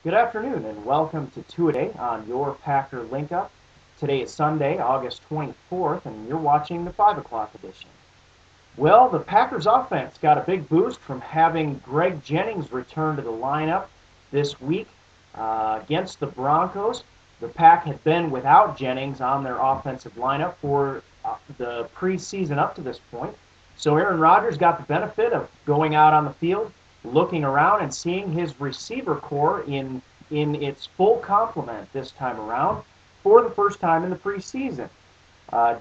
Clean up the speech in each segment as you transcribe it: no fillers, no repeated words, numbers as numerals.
Good afternoon and welcome to Two-A-Day on your Packer Link Up. Today is Sunday, August 24th, and you're watching the 5 o'clock edition. Well, the Packers offense got a big boost from having Greg Jennings return to the lineup this week against the Broncos. The Pack had been without Jennings on their offensive lineup for the preseason up to this point. So Aaron Rodgers got the benefit of going out on the field, looking around and seeing his receiver core in its full complement this time around for the first time in the preseason.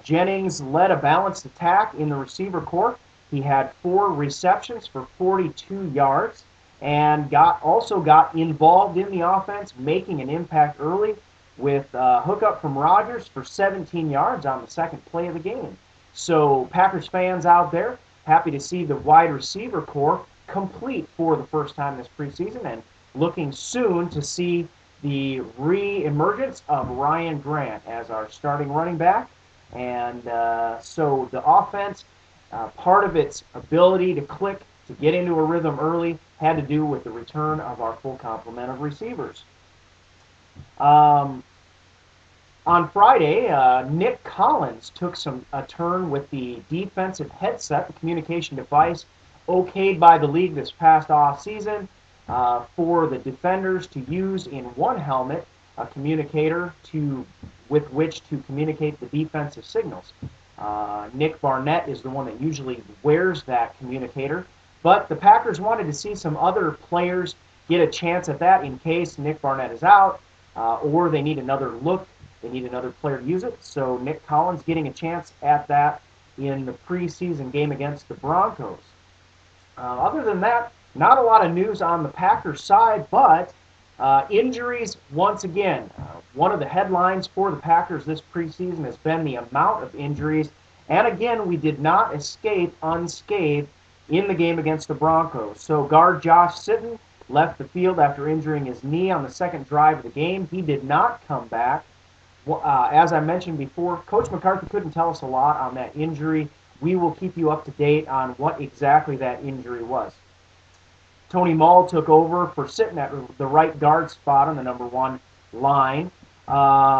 Jennings led a balanced attack in the receiver core. He had 4 receptions for 42 yards and also got involved in the offense, making an impact early with a hookup from Rodgers for 17 yards on the second play of the game. So Packers fans out there, happy to see the wide receiver core complete for the first time this preseason and looking soon to see the re-emergence of Ryan Grant as our starting running back. And so the offense, part of its ability to click, to get into a rhythm early, had to do with the return of our full complement of receivers. Um, on Friday, Nick Collins took a turn with the defensive headset, the communication device okayed by the league this past off season for the defenders to use in one helmet, a communicator with which to communicate the defensive signals. Nick Barnett is the one that usually wears that communicator, but the Packers wanted to see some other players get a chance at that in case Nick Barnett is out or they need another look. They need another player to use it. So Nick Collins getting a chance at that in the preseason game against the Broncos. Other than that, not a lot of news on the Packers side, but injuries once again. One of the headlines for the Packers this preseason has been the amount of injuries. And again, we did not escape unscathed in the game against the Broncos. So guard Josh Sitton left the field after injuring his knee on the second drive of the game. He did not come back. As I mentioned before, Coach McCarthy couldn't tell us a lot on that injury. We will keep you up to date on what exactly that injury was. Tony Mull took over for Sitton at the right guard spot on the number 1 line.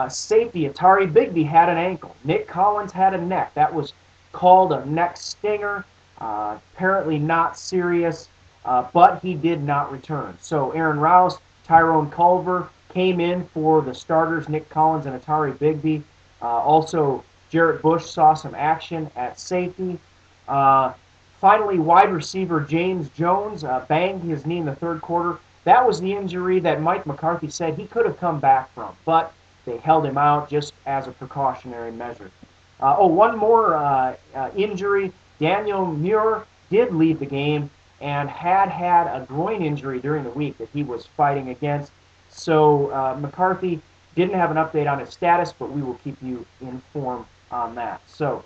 Safety Atari Bigby had an ankle. Nick Collins had a neck. That was called a neck stinger. Apparently not serious, but he did not return. So Aaron Rouse, Tyrone Culver came in for the starters, Nick Collins and Atari Bigby. Also, Jarrett Bush saw some action at safety. Finally, wide receiver James Jones banged his knee in the third quarter. That was the injury that Mike McCarthy said he could have come back from, but they held him out just as a precautionary measure. One more injury. Daniel Muir did leave the game and had a groin injury during the week that he was fighting against. So McCarthy didn't have an update on his status, but we will keep you informed on that. So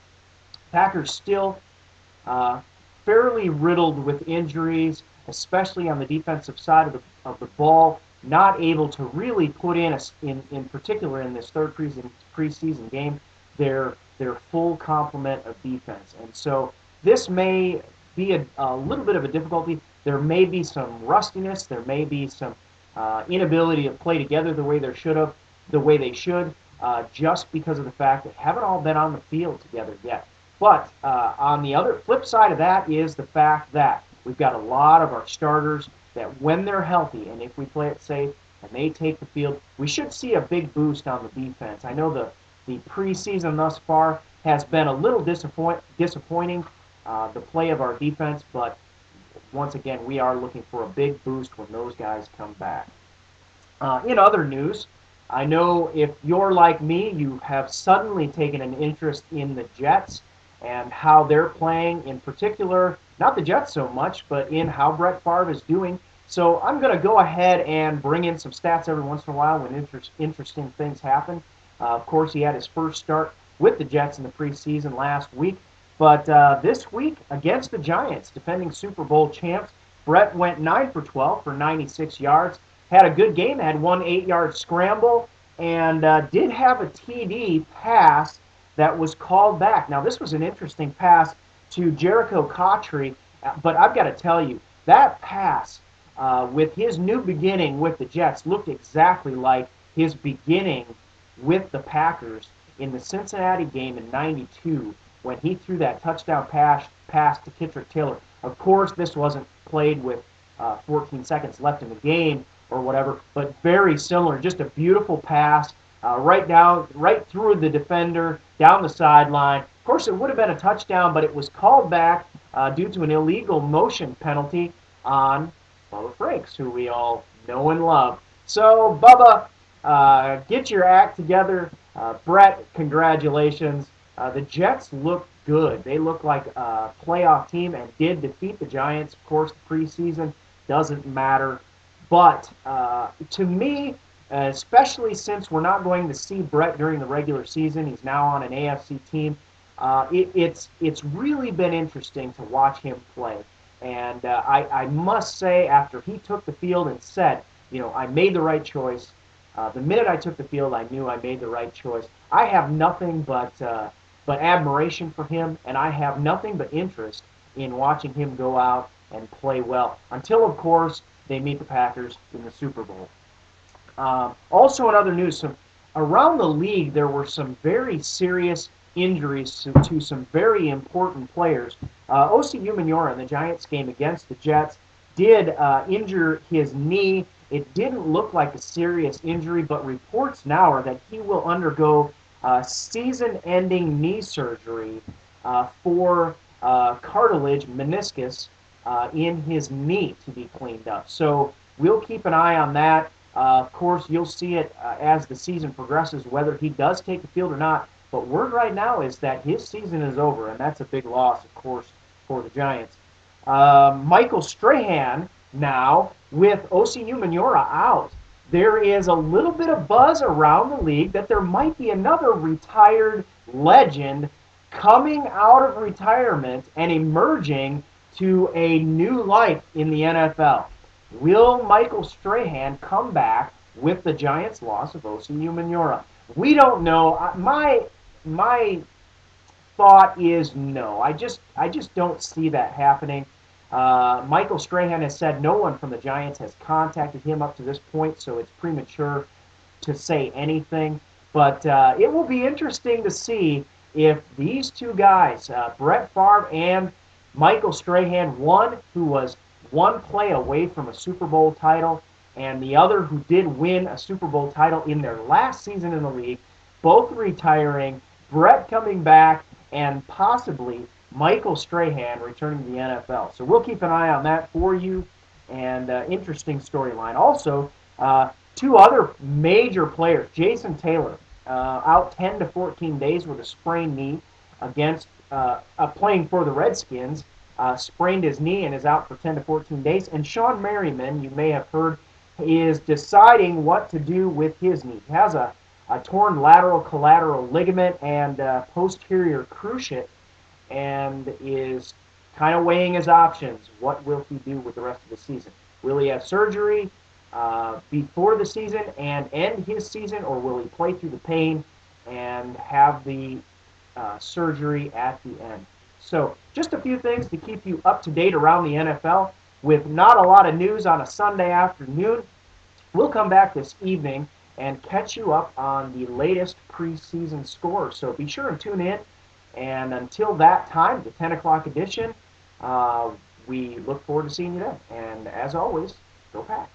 Packers still fairly riddled with injuries, especially on the defensive side of the ball. Not able to really put in particular in this third preseason game, their full complement of defense. And so this may be a little bit of a difficulty. There may be some rustiness. There may be some inability to play together the way they should, just because of the fact that haven't all been on the field together yet. But on the other flip side of that is the fact that we've got a lot of our starters that when they're healthy and if we play it safe and they take the field, we should see a big boost on the defense. I know the preseason thus far has been a little disappointing, the play of our defense, but once again, we are looking for a big boost when those guys come back. In other news, I know if you're like me, you have suddenly taken an interest in the Jets and how they're playing, in particular, not the Jets so much, but in how Brett Favre is doing. So I'm going to go ahead and bring in some stats every once in a while when interesting things happen. Of course, he had his first start with the Jets in the preseason last week. But this week against the Giants, defending Super Bowl champs, Brett went 9 for 12 for 96 yards. Had a good game, had one 8-yard scramble, and did have a TD pass that was called back. Now, this was an interesting pass to Jericho Cotchery, but I've got to tell you, that pass with his new beginning with the Jets, looked exactly like his beginning with the Packers in the Cincinnati game in '92 when he threw that touchdown pass to Kitrick Taylor. Of course, this wasn't played with 14 seconds left in the game or whatever, but very similar. Just a beautiful pass right through the defender, down the sideline. Of course, it would have been a touchdown, but it was called back due to an illegal motion penalty on Bubba Franks, who we all know and love. So, Bubba, get your act together. Brett, congratulations. The Jets look good. They look like a playoff team and did defeat the Giants. Of course, the preseason doesn't matter. But to me, especially since we're not going to see Brett during the regular season, he's now on an AFC team, it's really been interesting to watch him play. And I must say, after he took the field and said, I made the right choice, the minute I took the field, I knew I made the right choice. I have nothing but admiration for him, and I have nothing but interest in watching him go out and play well. Until, of course, they meet the Packers in the Super Bowl. Also, in other news, around the league, there were some very serious injuries to some very important players. Osi Umenyiora in the Giants game against the Jets did injure his knee. It didn't look like a serious injury, but reports now are that he will undergo season-ending knee surgery for cartilage meniscus in his knee to be cleaned up. So we'll keep an eye on that. Of course, you'll see it as the season progresses, whether he does take the field or not. But word right now is that his season is over, and that's a big loss, of course, for the Giants. Michael Strahan now with Osi Umenyiora out. There is a little bit of buzz around the league that there might be another retired legend coming out of retirement and emerging to a new life in the NFL. Will Michael Strahan come back with the Giants' loss of Osi Umenyiora? We don't know. My thought is no. I just don't see that happening. Michael Strahan has said no one from the Giants has contacted him up to this point, so it's premature to say anything. But it will be interesting to see if these two guys, Brett Favre and Michael Strahan, one who was one play away from a Super Bowl title, and the other who did win a Super Bowl title in their last season in the league, both retiring, Brett coming back, and possibly Michael Strahan returning to the NFL. So we'll keep an eye on that for you, and interesting storyline. Also, two other major players, Jason Taylor, out 10 to 14 days with a sprained knee against playing for the Redskins, sprained his knee and is out for 10 to 14 days. And Sean Merriman, you may have heard, is deciding what to do with his knee. He has a torn lateral collateral ligament and posterior cruciate, and is kind of weighing his options. What will he do with the rest of the season? Will he have surgery before the season and end his season, or will he play through the pain and have the surgery at the end? So just a few things to keep you up to date around the NFL with not a lot of news on a Sunday afternoon. We'll come back this evening and catch you up on the latest preseason scores. So be sure and tune in. And until that time, the 10 o'clock edition, we look forward to seeing you then. And as always, go Pack.